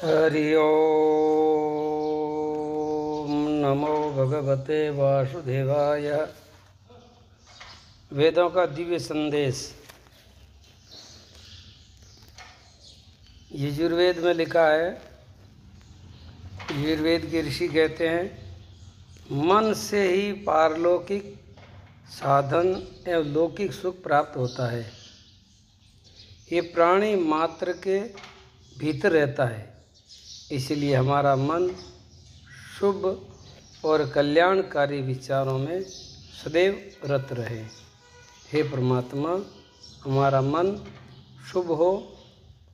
हरि ओम नमो भगवते वासुदेवाय। वेदों का दिव्य संदेश। यजुर्वेद में लिखा है, यजुर्वेद के ऋषि कहते हैं, मन से ही पारलौकिक साधन एवं लौकिक सुख प्राप्त होता है। ये प्राणी मात्र के भीतर रहता है, इसलिए हमारा मन शुभ और कल्याणकारी विचारों में सदैव रत रहे। हे परमात्मा, हमारा मन शुभ हो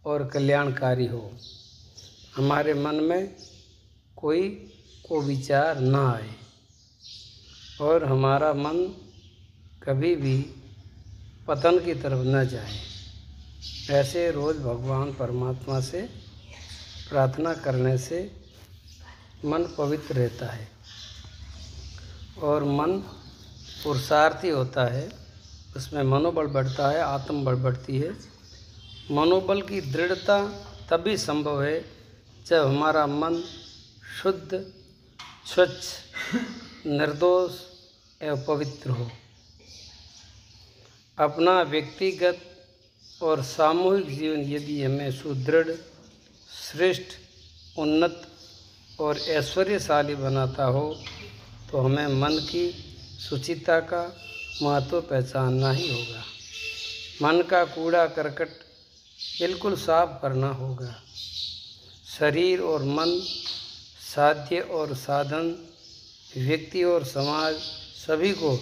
और कल्याणकारी हो। हमारे मन में कोई विचार ना आए और हमारा मन कभी भी पतन की तरफ न जाए। ऐसे रोज़ भगवान परमात्मा से प्रार्थना करने से मन पवित्र रहता है और मन पुरुषार्थी होता है। उसमें मनोबल बढ़ता है, आत्मबल बढ़ती है। मनोबल की दृढ़ता तभी संभव है जब हमारा मन शुद्ध, स्वच्छ, निर्दोष एवं पवित्र हो। अपना व्यक्तिगत और सामूहिक जीवन यदि हमें सुदृढ़, श्रेष्ठ, उन्नत और ऐश्वर्यशाली बनाता हो तो हमें मन की शुचिता का महत्व पहचानना ही होगा। मन का कूड़ा करकट बिल्कुल साफ करना होगा। शरीर और मन, साध्य और साधन, व्यक्ति और समाज सभी को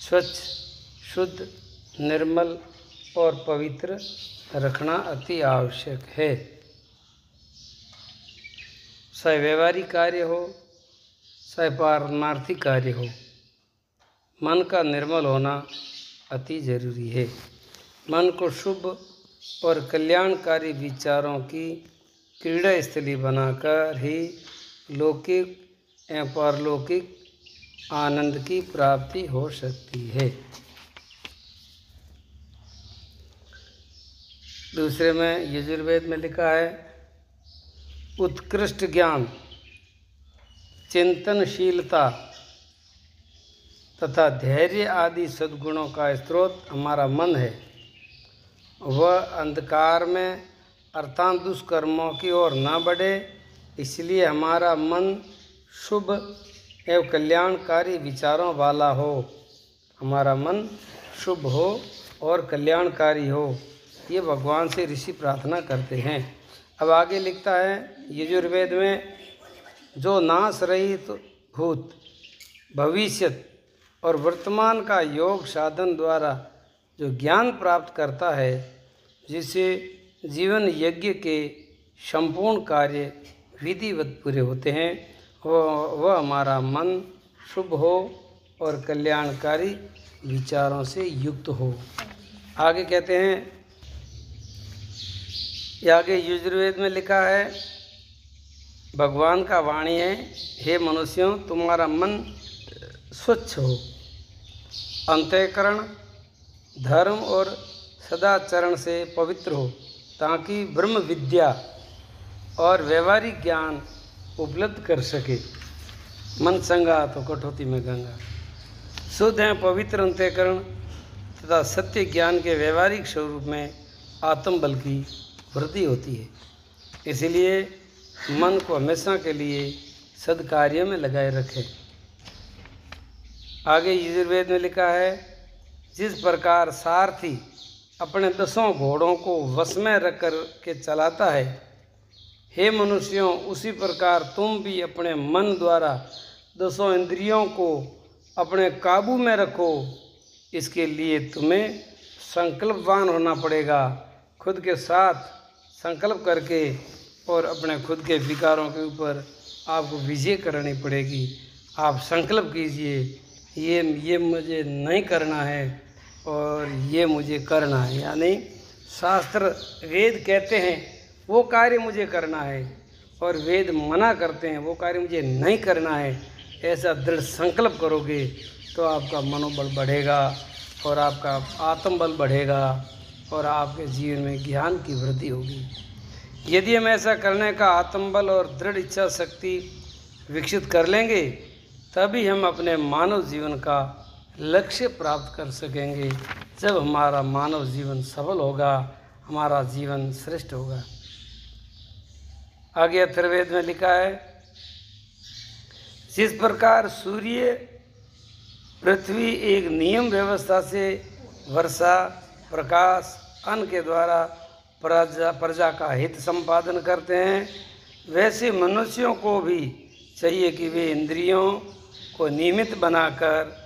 स्वच्छ, शुद्ध, निर्मल और पवित्र रखना अति आवश्यक है। चाहे व्यवहारिक कार्य हो, चाहे पारमार्थिक कार्य हो, मन का निर्मल होना अति जरूरी है। मन को शुभ और कल्याणकारी विचारों की क्रीड़ा स्थली बनाकर ही लौकिक एवं पारलौकिक आनंद की प्राप्ति हो सकती है। दूसरे में यजुर्वेद में लिखा है, उत्कृष्ट ज्ञान, चिंतनशीलता तथा धैर्य आदि सद्गुणों का स्रोत हमारा मन है। वह अंधकार में अर्थात दुष्कर्मों की ओर न बढ़े, इसलिए हमारा मन शुभ एवं कल्याणकारी विचारों वाला हो। हमारा मन शुभ हो और कल्याणकारी हो, ये भगवान से ऋषि प्रार्थना करते हैं। अब आगे लिखता है यजुर्वेद में, जो नाश रहित भूत, भविष्यत और वर्तमान का योग साधन द्वारा जो ज्ञान प्राप्त करता है, जिससे जीवन यज्ञ के संपूर्ण कार्य विधिवत पूरे होते हैं, वह हमारा मन शुभ हो और कल्याणकारी विचारों से युक्त हो। आगे कहते हैं, आगे यजुर्वेद में लिखा है, भगवान का वाणी है, हे मनुष्यों, तुम्हारा मन स्वच्छ हो, अंतःकरण धर्म और सदाचरण से पवित्र हो, ताकि ब्रह्म विद्या और व्यवहारिक ज्ञान उपलब्ध कर सके। मन चंगा तो कटौती में गंगा। शुद्ध एवं पवित्र अंतःकरण तथा सत्य ज्ञान के व्यवहारिक स्वरूप में आत्मबल की वृद्धि होती है। इसलिए मन को हमेशा के लिए सद्कार्यों में लगाए रखें। आगे यजुर्वेद में लिखा है, जिस प्रकार सारथी अपने 10 घोड़ों को वश में रख कर के चलाता है, हे मनुष्यों, उसी प्रकार तुम भी अपने मन द्वारा 10 इंद्रियों को अपने काबू में रखो। इसके लिए तुम्हें संकल्पवान होना पड़ेगा। खुद के साथ संकल्प करके और अपने खुद के विकारों के ऊपर आपको विजय करनी पड़ेगी। आप संकल्प कीजिए, ये मुझे नहीं करना है और ये मुझे करना है। यानी शास्त्र वेद कहते हैं वो कार्य मुझे करना है और वेद मना करते हैं वो कार्य मुझे नहीं करना है। ऐसा दृढ़ संकल्प करोगे तो आपका मनोबल बढ़ेगा और आपका आत्मबल बढ़ेगा और आपके जीवन में ज्ञान की वृद्धि होगी। यदि हम ऐसा करने का आत्मबल और दृढ़ इच्छा शक्ति विकसित कर लेंगे तभी हम अपने मानव जीवन का लक्ष्य प्राप्त कर सकेंगे। जब हमारा मानव जीवन सफल होगा, हमारा जीवन श्रेष्ठ होगा। आगे अथर्ववेद में लिखा है, जिस प्रकार सूर्य पृथ्वी एक नियम व्यवस्था से वर्षा, प्रकाश, अन्न के द्वारा प्रजा का हित संपादन करते हैं, वैसे मनुष्यों को भी चाहिए कि वे इंद्रियों को नियमित बनाकर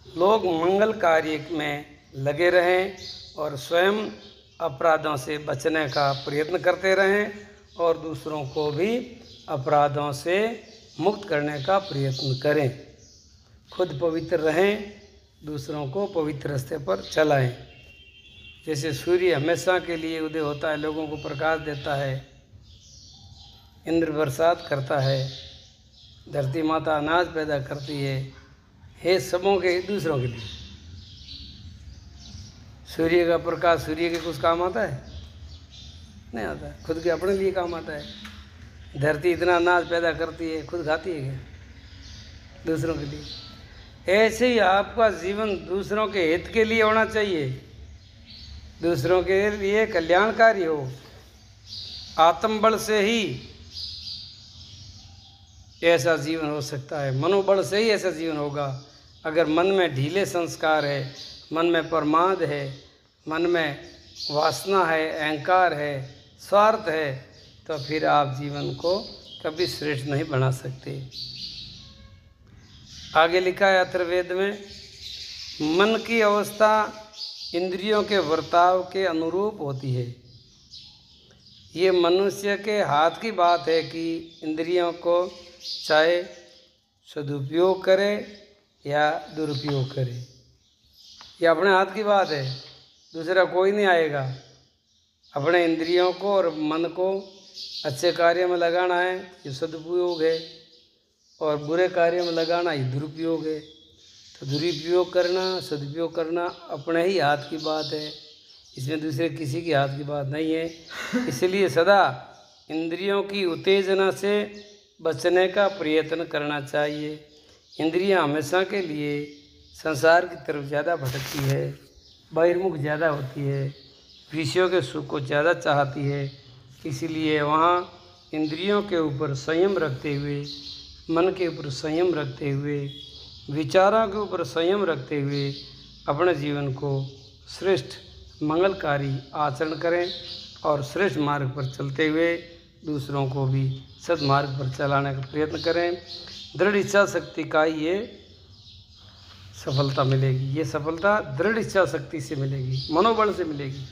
लोग मंगल कार्य में लगे रहें और स्वयं अपराधों से बचने का प्रयत्न करते रहें और दूसरों को भी अपराधों से मुक्त करने का प्रयत्न करें। खुद पवित्र रहें, दूसरों को पवित्र रास्ते पर चलाएं। जैसे सूर्य हमेशा के लिए उदय होता है, लोगों को प्रकाश देता है, इंद्र बरसात करता है, धरती माता अनाज पैदा करती है, हे सबों के दूसरों के लिए। सूर्य का प्रकाश सूर्य के कुछ काम आता है? नहीं आता है, खुद के अपने लिए काम आता है। धरती इतना अनाज पैदा करती है, खुद खाती है क्या? दूसरों के लिए। ऐसे ही आपका जीवन दूसरों के हित के लिए होना चाहिए, दूसरों के लिए कल्याणकारी हो। आत्मबल से ही ऐसा जीवन हो सकता है, मनोबल से ही ऐसा जीवन होगा। अगर मन में ढीले संस्कार है, मन में प्रमाद है, मन में वासना है, अहंकार है, स्वार्थ है, तो फिर आप जीवन को कभी श्रेष्ठ नहीं बना सकते। आगे लिखा है अथर्ववेद में, मन की अवस्था इंद्रियों के वर्ताव के अनुरूप होती है। ये मनुष्य के हाथ की बात है कि इंद्रियों को चाहे सदुपयोग करे या दुरुपयोग करे, ये अपने हाथ की बात है, दूसरा कोई नहीं आएगा। अपने इंद्रियों को और मन को अच्छे कार्य में लगाना है, ये सदुपयोग है, और बुरे कार्य में लगाना ये दुरुपयोग है। तो दुरुपयोग करना, सदुपयोग करना अपने ही हाथ की बात है, इसमें दूसरे किसी की हाथ की बात नहीं है। इसलिए सदा इंद्रियों की उत्तेजना से बचने का प्रयत्न करना चाहिए। इंद्रियां हमेशा के लिए संसार की तरफ ज़्यादा भटकती है, बहिर्मुख ज़्यादा होती है, विषयों के सुख को ज़्यादा चाहती है। इसीलिए वहाँ इंद्रियों के ऊपर संयम रखते हुए, मन के ऊपर संयम रखते हुए, विचारों के ऊपर संयम रखते हुए अपने जीवन को श्रेष्ठ मंगलकारी आचरण करें और श्रेष्ठ मार्ग पर चलते हुए दूसरों को भी सदमार्ग पर चलाने का प्रयत्न करें। दृढ़ इच्छा शक्ति का ये सफलता मिलेगी। ये सफलता दृढ़ इच्छा शक्ति से मिलेगी, मनोबल से मिलेगी।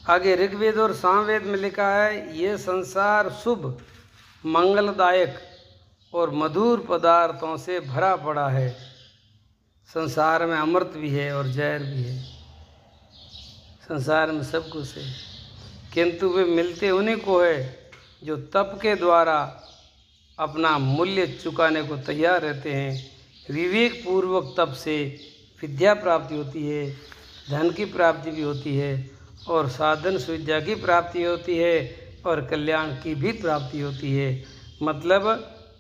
आगे ऋग्वेद और सामवेद में लिखा है, ये संसार शुभ, मंगलदायक और मधुर पदार्थों से भरा पड़ा है। संसार में अमृत भी है और जहर भी है, संसार में सब कुछ है, किंतु वे मिलते उन्हीं को है जो तप के द्वारा अपना मूल्य चुकाने को तैयार रहते हैं। विवेक पूर्वक तप से विद्या प्राप्ति होती है, धन की प्राप्ति भी होती है, और साधन सुविधा की प्राप्ति होती है, और कल्याण की भी प्राप्ति होती है। मतलब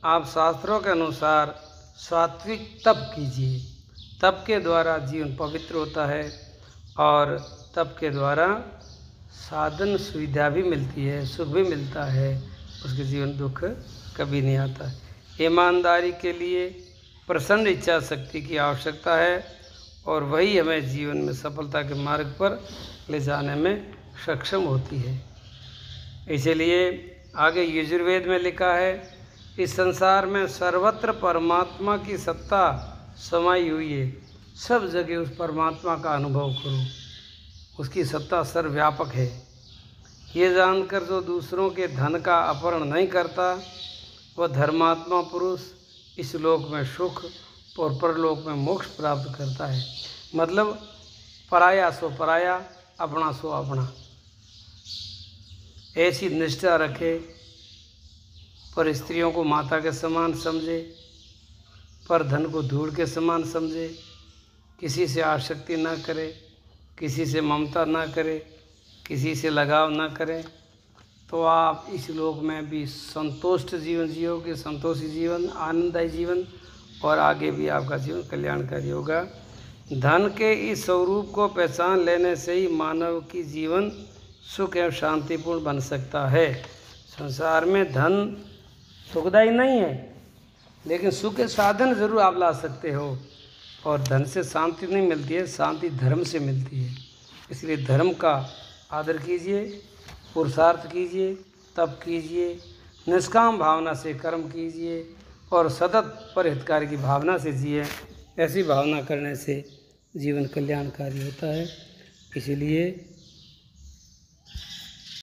आप शास्त्रों के अनुसार सात्विक तप कीजिए। तप के द्वारा जीवन पवित्र होता है और तप के द्वारा साधन सुविधा भी मिलती है, सुख भी मिलता है, उसके जीवन दुख कभी नहीं आता। ईमानदारी के लिए प्रसन्न इच्छा शक्ति की आवश्यकता है और वही हमें जीवन में सफलता के मार्ग पर ले जाने में सक्षम होती है। इसलिए आगे यजुर्वेद में लिखा है, इस संसार में सर्वत्र परमात्मा की सत्ता समाई हुई है। सब जगह उस परमात्मा का अनुभव करो, उसकी सत्ता सर्वव्यापक है। ये जानकर जो दूसरों के धन का अपहरण नहीं करता, वह धर्मात्मा पुरुष इस लोक में सुख और परलोक में मोक्ष प्राप्त करता है। मतलब पराया सो पराया, अपना सो अपना, ऐसी निष्ठा रखे। पर स्त्रियों को माता के समान समझे, पर धन को धूल के समान समझे, किसी से आसक्ति ना करे, किसी से ममता ना करे, किसी से लगाव न करें, तो आप इस लोक में भी संतुष्ट जीवन जियोगे, संतोषी जीवन, आनंददायी जीवन, और आगे भी आपका जीवन कल्याणकारी होगा। धन के इस स्वरूप को पहचान लेने से ही मानव की जीवन सुख एवं शांतिपूर्ण बन सकता है। संसार में धन सुखदायी नहीं है, लेकिन सुख के साधन जरूर आप ला सकते हो, और धन से शांति नहीं मिलती है, शांति धर्म से मिलती है। इसलिए धर्म का आदर कीजिए, पुरुषार्थ कीजिए, तप कीजिए, निष्काम भावना से कर्म कीजिए, और सतत परहितकारी की भावना से जिए। ऐसी भावना करने से जीवन कल्याणकारी होता है। इसलिए